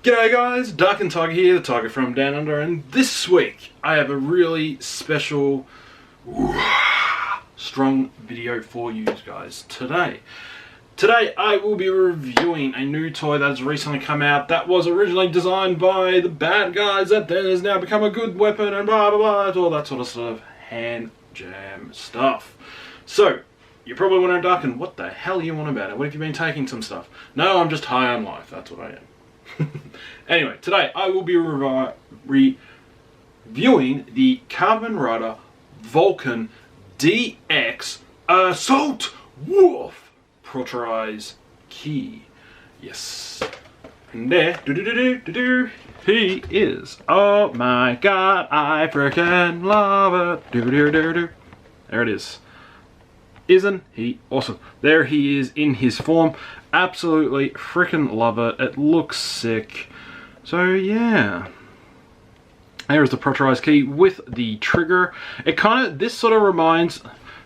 G'day guys, Dark and Tiger here, the Tiger from Down Under, and this week I have a really special, strong video for you guys today. Today I will be reviewing a new toy that has recently come out that was originally designed by the bad guys that then has now become a good weapon and blah blah blah, all that sort of hand jam stuff. So, you're probably wondering, Darkin, what the hell are you on about it? What have you been taking some stuff? No, I'm just high on life, that's what I am. Anyway, today I will be reviewing the Kamen Rider Vulcan DX Assault Wolf Progrise Key. Yes. And there, he is. Oh my god, I freaking love it. There it is. Isn't he awesome? There he is in his form. Absolutely freaking love it. It looks sick. So yeah, there is the Progrise Key with the trigger. It this sort of reminds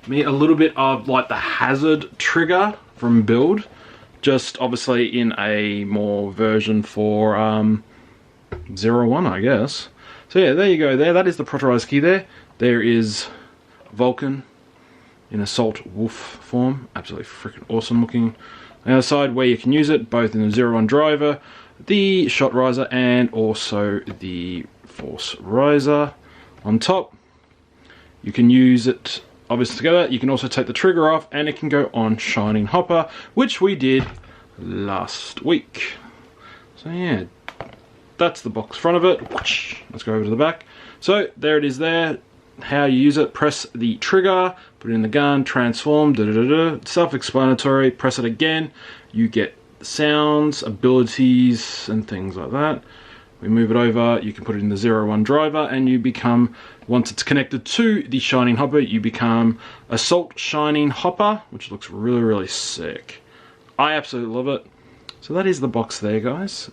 me a little bit of like the Hazard trigger from Build, just obviously in a more version for Zero-One, I guess. So yeah, there you go. There, that is the Progrise Key. There is Vulcan in Assault Wolf form. Absolutely freaking awesome looking. On the other side where you can use it, both in the Zero-One driver, the ShotRiser, and also the Force Riser. On top, you can use it obviously together. You can also take the trigger off and it can go on Shining Hopper, which we did last week. So yeah, that's the box front of it. Let's go over to the back. So there it is there. How you use it: press the trigger, put it in the gun, transform, self-explanatory. Press it again, you get sounds, abilities, and things like that. We move it over, you can put it in the Zero-One driver, and you become, once it's connected to the Shining Hopper, you become Assault Shining Hopper, which looks really sick. I absolutely love it. So that is the box there, guys.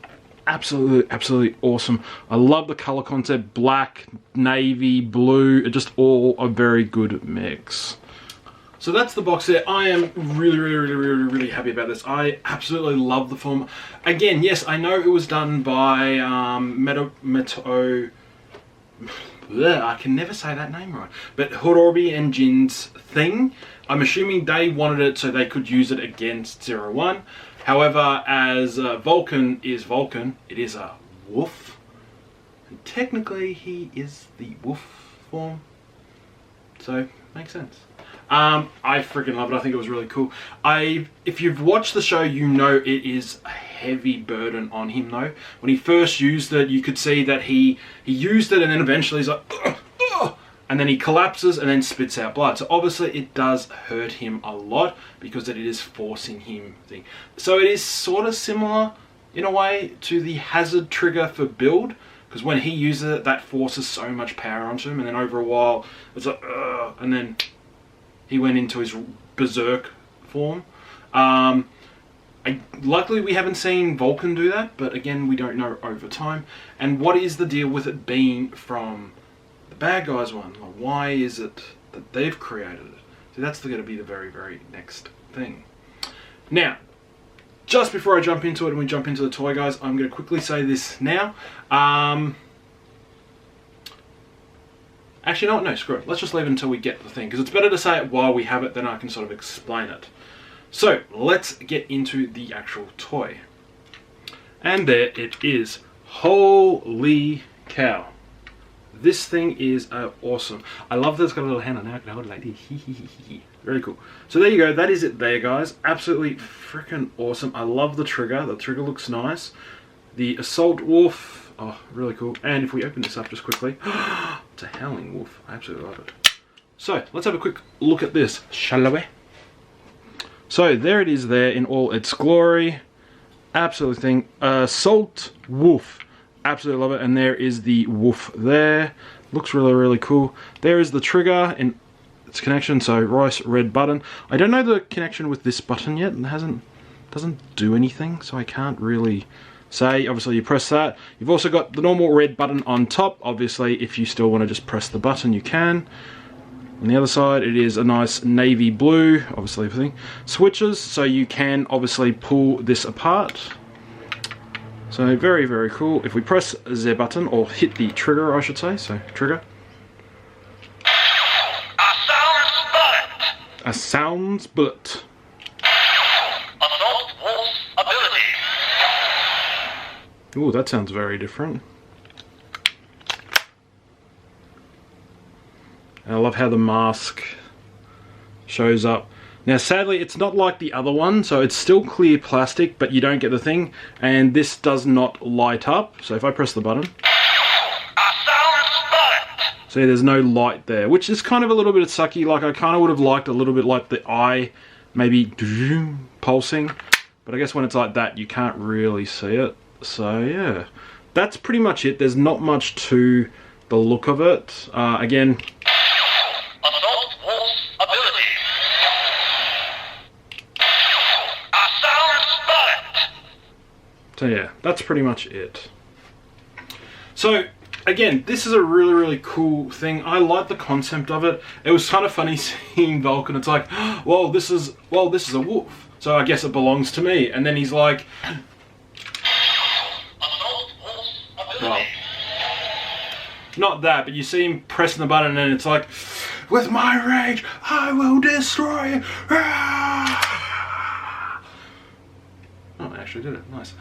Absolutely awesome. I love the color concept: black, navy, blue, just all a very good mix. So that's the box there. I am really happy about this. I absolutely love the form. Again, yes, I know it was done by I can never say that name right, but Horobi Engine's thing. I'm assuming they wanted it so they could use it against Zero-One. However, as Vulcan is Vulcan, it is a wolf. And technically, he is the wolf form. So, makes sense. I freaking love it. I think it was really cool. If you've watched the show, you know it is a heavy burden on him, though. When he first used it, you could see that he used it and then eventually he's like, and then he collapses and then spits out blood. So obviously it does hurt him a lot because it is forcing him thing. So it is sort of similar in a way to the Hazard trigger for Build, because when he uses it, that forces so much power onto him, and then over a while it's like, and then he went into his berserk form. Luckily we haven't seen Vulcan do that, but again, we don't know over time. And what is the deal with it being from the bad guys one? Like, why is it that they've created it? So that's going to be the very next thing. Now, just before I jump into it and we jump into the toy, guys, I'm going to quickly say this now. Actually, no, screw it. Let's just leave it until we get the thing, because it's better to say it while we have it, then I can sort of explain it. So, let's get into the actual toy. And there it is. Holy cow. This thing is awesome. I love that it's got a little hand on it. I can hold it like this. Very cool. So there you go. That is it there, guys. Absolutely freaking awesome. I love the trigger. The trigger looks nice. The Assault Wolf. Oh, really cool. And if we open this up just quickly. It's a howling wolf. I absolutely love it. So, let's have a quick look at this, shall we? So, there it is there in all its glory. Absolute thing. Assault Wolf. Absolutely love it. And there is the wolf there. Looks really cool. There is the trigger and its connection. So, rice, red button. I don't know the connection with this button yet. It doesn't do anything. So, I can't really say. Obviously, you press that. You've also got the normal red button on top. Obviously, if you still want to just press the button, you can. On the other side, it is a nice navy blue, obviously everything. Switches, so you can obviously pull this apart. So very, very cool. If we press the button, or hit the trigger I should say, so trigger. A sounds bullet. Assault Wolf ability. Ooh, that sounds very different. I love how the mask shows up. Now sadly it's not like the other one, so it's still clear plastic, but you don't get the thing, and this does not light up. So if I press the button, see, there's no light there, which is kind of a little bit sucky. Like, I kind of would have liked a little bit like the eye maybe pulsing, but I guess when it's like that you can't really see it. So yeah, that's pretty much it. There's not much to the look of it. Again, Assault Wolf ability. so yeah, that's pretty much it. So again, this is a really, really cool thing. I like the concept of it. It was kind of funny seeing Vulcan. It's like, well, this is a wolf, so I guess it belongs to me. And then he's like, well, not that, but you see him pressing the button, and it's like, with my rage, I will destroy you. Oh, I actually did it. Nice.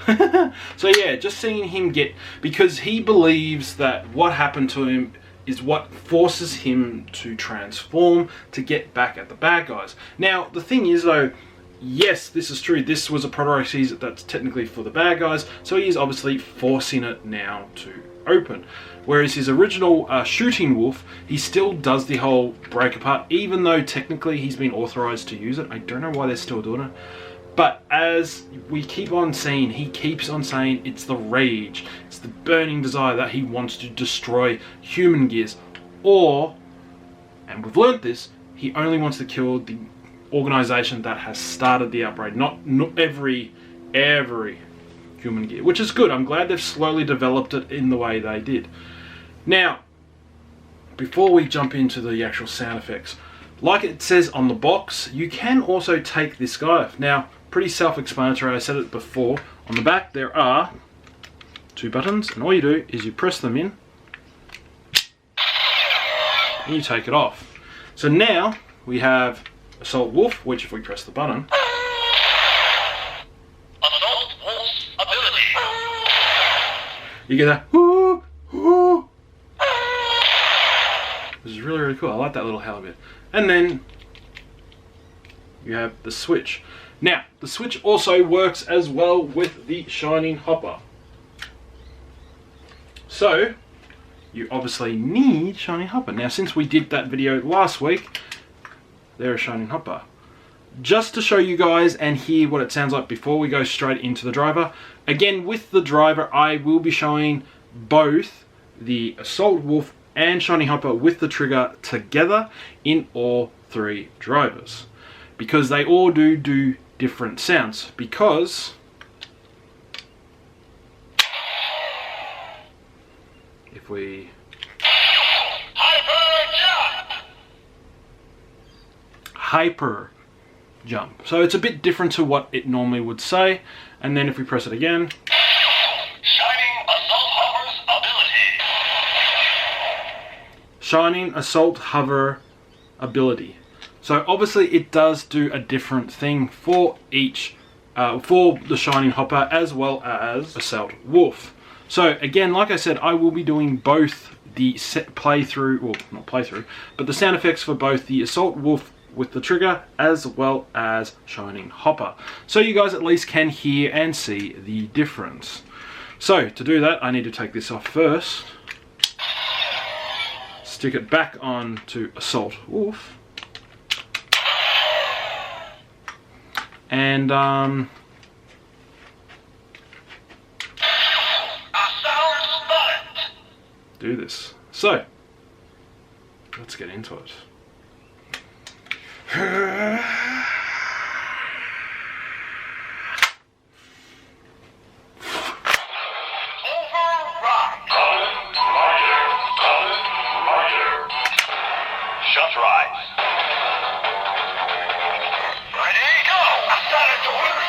So yeah, just seeing him get, because he believes that what happened to him is what forces him to transform to get back at the bad guys. Now, the thing is though, yes, this is true. This was a Progrise that's technically for the bad guys, so he is obviously forcing it now to open. Whereas his original shooting wolf, he still does the whole break apart, even though technically he's been authorized to use it. I don't know why they're still doing it. But as we keep on seeing, he keeps on saying it's the rage, it's the burning desire that he wants to destroy human gears. Or, and we've learnt this, he only wants to kill the organization that has started the upgrade, not every human gear, which is good. I'm glad they've slowly developed it in the way they did. Now, before we jump into the actual sound effects, like it says on the box, you can also take this guy off. Now, pretty self-explanatory, I said it before. On the back there are two buttons, and all you do is you press them in and you take it off. So now we have Assault Wolf, which if we press the button, Assault Wolf ability. you get that whoo, whoo. This is really, really cool. I like that little howl bit. And then you have the switch. Now, the switch also works as well with the Shining Hopper. So, you obviously need Shining Hopper. Now, since we did that video last week, there's Shining Hopper. Just to show you guys and hear what it sounds like before we go straight into the driver. Again, with the driver, I will be showing both the Assault Wolf and Shining Hopper with the trigger together in all three drivers, because they all do different sounds. Because if we hyper jump, so it's a bit different to what it normally would say. And then if we press it again, Shining Assault Hover ability. So obviously it does do a different thing for each, for the Shining Hopper as well as Assault Wolf. So again, like I said, I will be doing both the set playthrough, or not playthrough, but the sound effects for both the Assault Wolf with the trigger as well as Shining Hopper, so you guys at least can hear and see the difference. So to do that, I need to take this off first. Stick it back on to Assault Wolf, and do this. So let's get into it. ShotRiser. Ready, go! I started to win.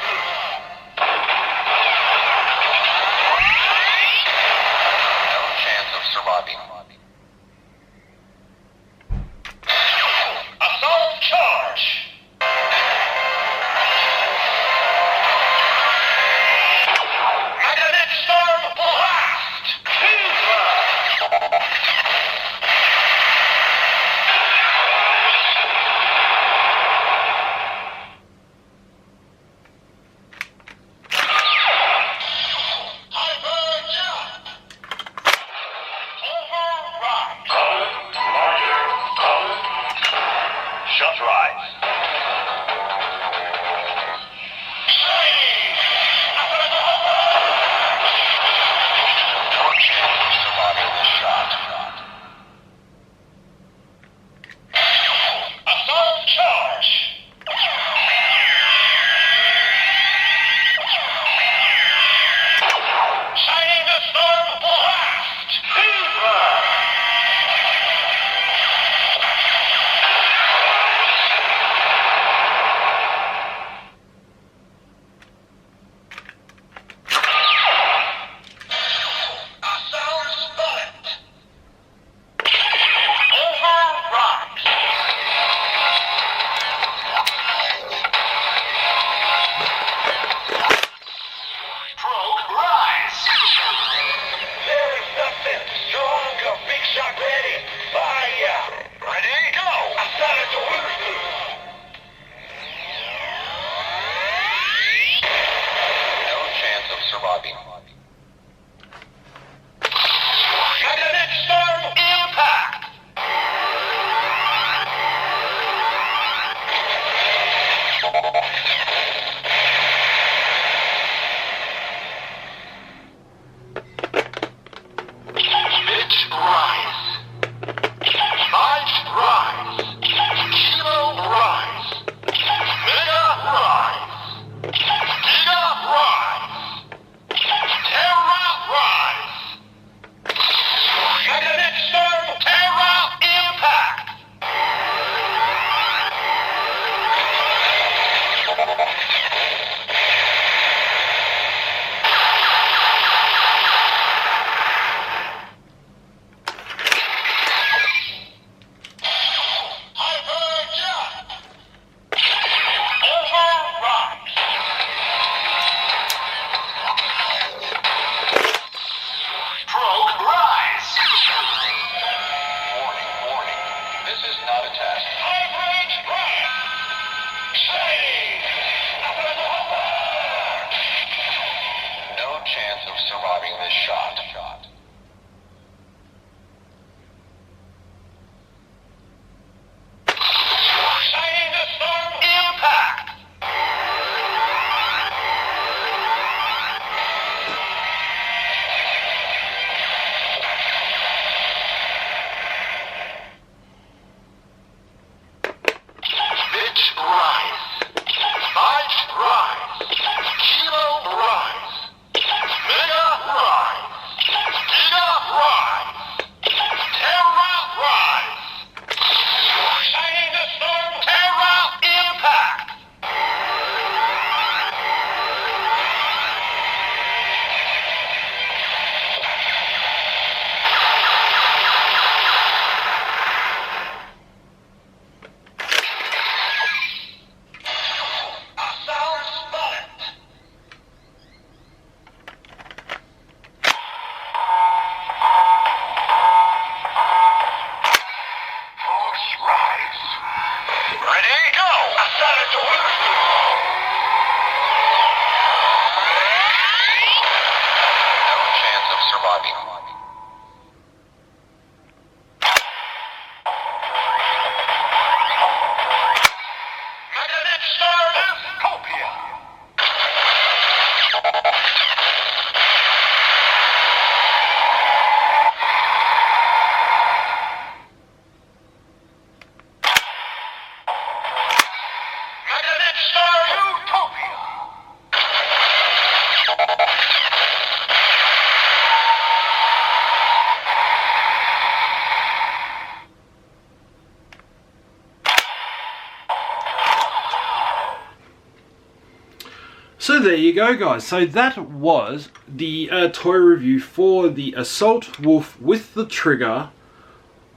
So there you go, guys. So that was the toy review for the Assault Wolf with the trigger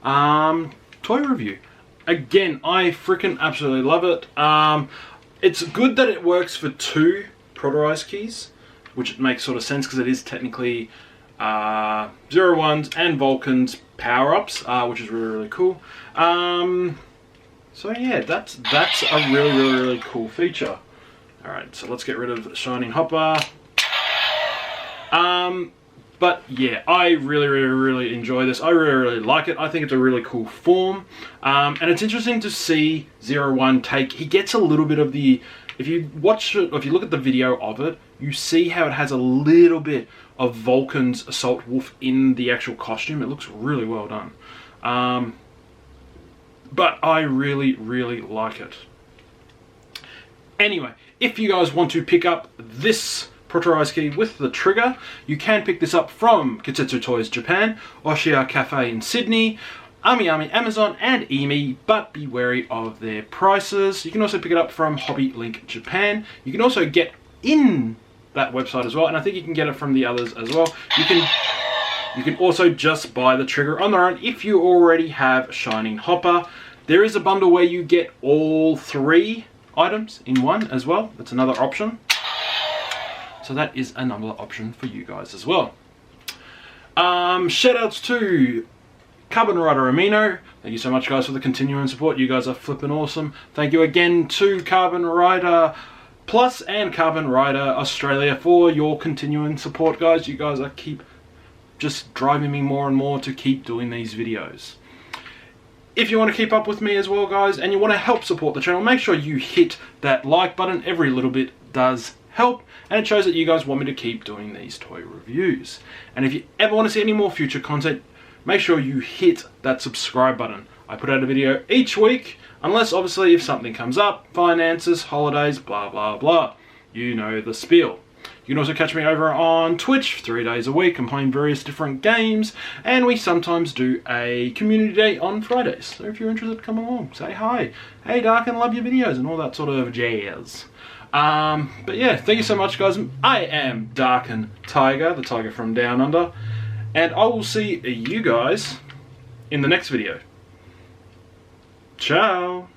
toy review. Again, I freaking absolutely love it. It's good that it works for 2 Progrise keys, which makes sort of sense because it is technically Zero-One's and Vulcan's power-ups, which is really, really cool. So yeah, that's a really, really, really cool feature. Alright, so let's get rid of Shining Hopper. But yeah, I really, really, really enjoy this. I really, really like it. I think it's a really cool form. And it's interesting to see Zero-One take... He gets a little bit of the... If you watch it, or if you look at the video of it, you see how it has a little bit of Vulcan's Assault Wolf in the actual costume. It looks really well done. But I really, really like it. Anyway, if you guys want to pick up this Progrise Key with the trigger, you can pick this up from Kitetsu Toys Japan, Oshia Cafe in Sydney, AmiAmi Amazon, and EMI, but be wary of their prices. You can also pick it up from Hobby Link Japan. You can also get in that website as well, and I think you can get it from the others as well. You can also just buy the trigger on their own if you already have Shining Hopper. There is a bundle where you get all 3 items in one as well. That's another option. So that is another option for you guys as well. Shout outs to Kamen Rider Amino. Thank you so much, guys, for the continuing support. You guys are flipping awesome. Thank you again to Kamen Rider Plus and Kamen Rider Australia for your continuing support, guys. You guys are keep just driving me more and more to keep doing these videos. If you want to keep up with me as well, guys, and you want to help support the channel, make sure you hit that like button. Every little bit does help, and it shows that you guys want me to keep doing these toy reviews. And if you ever want to see any more future content, make sure you hit that subscribe button. I put out a video each week, unless obviously if something comes up, finances, holidays, blah blah blah. You know the spiel. You can also catch me over on Twitch 3 days a week. I'm playing various different games, and we sometimes do a community day on Fridays. So if you're interested, come along, say hi. Hey Darken, love your videos, and all that sort of jazz. But yeah, thank you so much, guys. I am Darken Tiger, the tiger from Down Under, and I will see you guys in the next video. Ciao!